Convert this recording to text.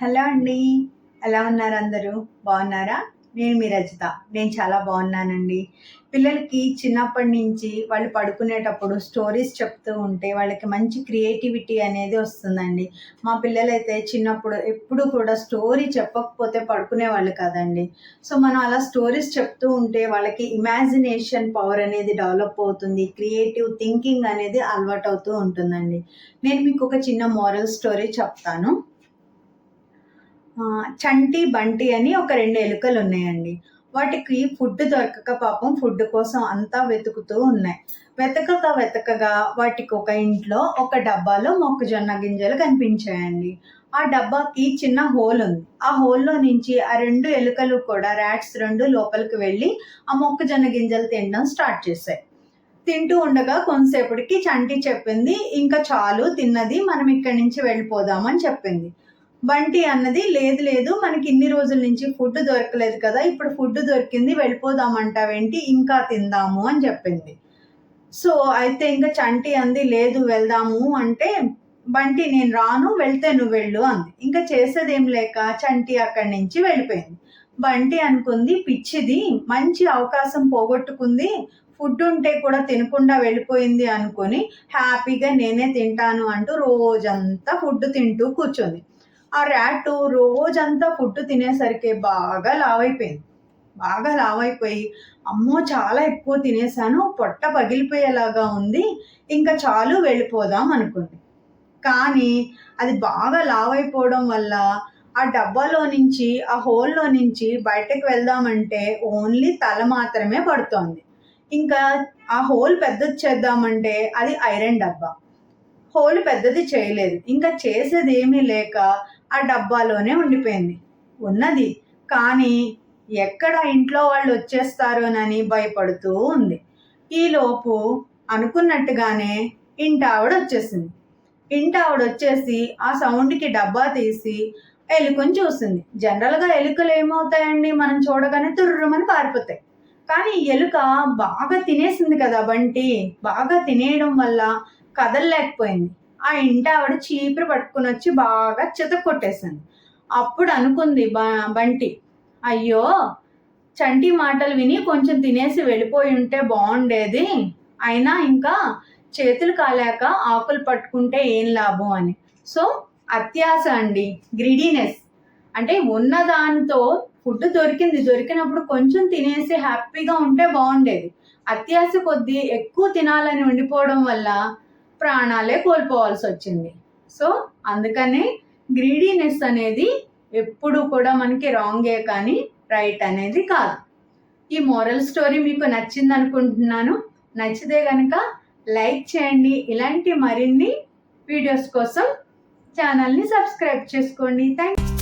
Hello అండి. ఎలా ఉన్నారు అందరూ? బాగున్నారా? నేను మీ రజిత. నేను చాలా బాగున్నానండి. పిల్లలకి చిన్నప్పటి నుంచి వాళ్ళు పడుకునేటప్పుడు స్టోరీస్ చెప్తూ ఉంటే వాళ్ళకి మంచి క్రియేటివిటీ అనేది వస్తుందండి. మా పిల్లలైతే చిన్నప్పుడు ఎప్పుడు కూడా స్టోరీ చెప్పకపోతే పడుకునేవాళ్ళు కాదండి. సో, మనం అలా స్టోరీస్ చెప్తూ ఉంటే వాళ్ళకి ఇమాజినేషన్ పవర్ అనేది డెవలప్ అవుతుంది. క్రియేటివ్ థింకింగ్ అనేది అలవాటవుతూ ఉంటుందండి. నేను మీకు ఒక చిన్న మోరల్ స్టోరీ చెప్తాను. చంటి, బంటి అని ఒక 2 ఎలుకలున్నాయండి. వాటికి ఫుడ్ దొరకక పాపం ఫుడ్ కోసం అంతా వెతుకుతూ ఉన్నాయి. వెతకగా వాటికొక ఇంట్లో ఒక డబ్బాలో మొక్కజొన్న గింజలు కనిపించాయండి. ఆ డబ్బాకి చిన్న హోల్ ఉంది. ఆ హోల్‌లో నుంచి ఆ 2 ఎలుకలు కూడా రాట్స్ 2 లోపలికి వెళ్ళి ఆ మొక్కజొన్న గింజలు తినడం స్టార్ట్ చేశాయి. తింటూ ఉండగా కొంతసేపటికి చంటి చెప్పింది, "ఇంక చాలు తిన్నది. మనం ఇక్కడి నుంచి వెళ్ళిపోదాం" అని చెప్పింది. బంటి అన్నది, "లేదు లేదు మనకి ఇన్ని రోజుల నుంచి ఫుడ్ దొరకలేదు కదా! ఇప్పుడు ఫుడ్ దొరికింది వెళ్ళిపోదామంటావేంటి? ఇంకా తిందాము" అని చెప్పింది. సో, అయితే ఇంక చంటి అంది, "లేదు వెళ్దాము" అంటే, బంటి, "నేను రాను, వెళ్తే నువ్వెళ్ళు" అంది. ఇంక చేసేదేం లేక చంటి అక్కడి నుంచి వెళ్ళిపోయింది. బంటి అనుకుంది, పిచ్చిది మంచి అవకాశం పోగొట్టుకుంది. ఫుడ్ ఉంటే కూడా తినకుండా వెళ్ళిపోయింది అనుకుని హ్యాపీగా నేనే తింటాను అంటూ రోజంతా ఫుడ్ తింటూ కూర్చుంది. ఆ ర్యాటు రోజంతా ఫుడ్ తినేసరికి బాగా లావైపోయింది. బాగా లావైపోయి, అమ్మో! చాలా ఎక్కువ తినేసాను. పొట్ట పగిలిపోయేలాగా ఉంది. ఇంక చాలు వెళ్ళిపోదాం అనుకుంది. కానీ అది బాగా లావైపోవడం వల్ల ఆ డబ్బాలో నుంచి, ఆ హోల్‌లో నుంచి బయటకి వెళ్దామంటే ఓన్లీ తల మాత్రమే పడుతోంది. ఇంకా ఆ హోల్ పెద్దది చేద్దామంటే అది ఐరన్ డబ్బా. హోల్ పెద్దది చేయలేదు. ఇంకా చేసేదేమీ లేక ఆ డబ్బాలోనే ఉండిపోయింది. ఉన్నది. కానీ ఎక్కడ ఇంట్లో వాళ్ళొచ్చేస్తారోనని భయపడుతూ ఉంది. ఈలోపు అనుకున్నట్టుగానే ఇంటావిడొచ్చేసింది. ఇంటావిడొచ్చేసి ఆ సౌండ్‌కి డబ్బా తీసి ఎలుకని చూసింది. జనరల్‌గా ఎలుకలేమవుతాయండి, మనం చూడగానే తుర్రుమని పారిపోతాయి. కానీ ఎలుక బాగా తినేసింది కదా బంటి. బాగా తినేయడం వల్ల కదలలేకపోయింది. ఆ ఇంటావిడ చీపురు పట్టుకొనొచ్చి బాగా చితక్కొట్టేసింది. అప్పుడు అనుకుంది బంటి, అయ్యో! చంటి మాటలు విని కొంచెం తినేసి వెళ్ళిపోయుంటే బావుండేది. అయినా ఇంకా చేతులు కాలాక ఆకులు పట్టుకుంటే ఏం లాభం అని. సో, అత్యాశ అండి. గ్రీడీనెస్. అంటే ఉన్న దానితో ఫుడ్ దొరికింది. దొరికినప్పుడు కొంచెం తినేసి హ్యాపీగా ఉంటే బావుండేది. అత్యాశ కొద్దీ ఎక్కువ తినాలని ఉండిపోవడం వల్ల ప్రాణాలే కోల్పోవాల్సొచ్చింది. సో, అందుకనే గ్రీడీనెస్ అనేది ఎప్పుడు కూడా మనకి రాంగే కానీ రైట్ అనేది కాదు. ఈ మోరల్ స్టోరీ మీకు నచ్చిందనుకుంటున్నాను. నచ్చితే గనక లైక్ చేయండి. ఇలాంటి మరిన్ని వీడియోస్ కోసం ఛానల్‌ని సబ్స్క్రైబ్ చేసుకోండి. థాంక్స్.